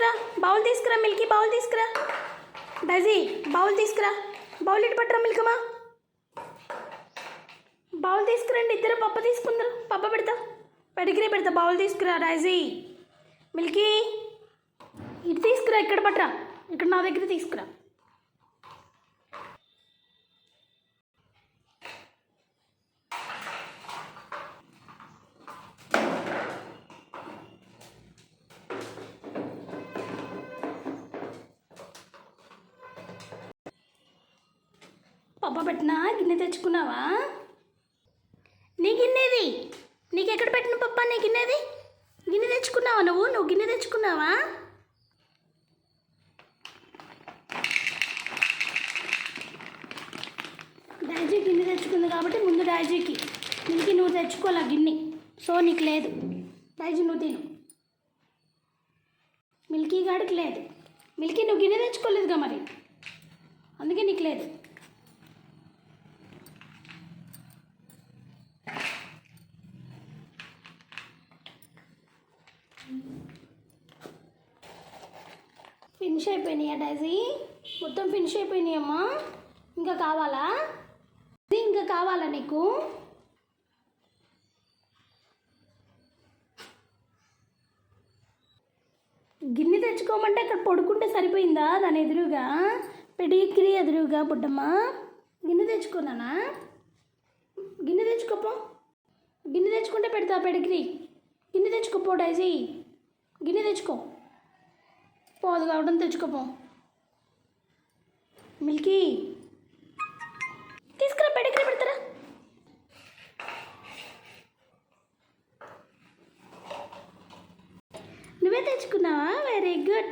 తీసుకురా, బౌల్ తీసుకురా, Milky bowl తీసుకురా. డైజీ బౌల్ తీసుకురా, బౌల్ ఇటు పట్టరా. మిల్కమ్మా బౌల్ తీసుకురండి, ఇద్దరు పప్ప తీసుకుందరు. పప్ప పెడతా, పెడిగిరి పెడతా. బౌల్ తీసుకురా డైజీ. మిల్కీ ఇటు తీసుకురా, ఇక్కడ పట్టరా, ఇక్కడ నా దగ్గర తీసుకురా. పప్ప పెట్టినా గిన్నె తెచ్చుకున్నావా? నీ గిన్నెది, నీకెక్కడ పెట్టిన పప్ప? నీ గిన్నెది, గిన్నె తెచ్చుకున్నావా? నువ్వు గిన్నె తెచ్చుకున్నావా? డైజీ గిన్నె తెచ్చుకుంది కాబట్టి ముందు డైజీకి. నీకు నువ్వు తెచ్చుకోవాలా గిన్నె, సో నీకు లేదు. డైజీ నువ్వు తిను. మిల్కీ గాడికి లేదు. మిల్కీ నువ్వు గిన్నె తెచ్చుకోలేదుగా మరి, అందుకే నీకు లేదు. ఫినిష్ అయిపోయినాయా డైజీ? మొత్తం ఫినిష్ అయిపోయినాయమ్మా. ఇంకా కావాలా? ఇంకా కావాలా నీకు? గిన్నె తెచ్చుకోమంటే అక్కడ పడుకుంటే సరిపోయిందా? దాని ఎదురుగా పెడిగ్రీ ఎదురుగా బుడ్డమ్మ. గిన్నె తెచ్చుకున్నానా? గిన్నె తెచ్చుకోపో. గిన్నె తెచ్చుకుంటే పెడతా పెడిగ్రీ. గిన్నె తెచ్చుకోపో డైజీ, గిన్నె తెచ్చుకో. పోదు కావడం తెచ్చుకోపో. మిల్కీ తీసుకురా, పెడిగ్రీ పెడతారా. నువ్వే తెచ్చుకున్నావా? Very good.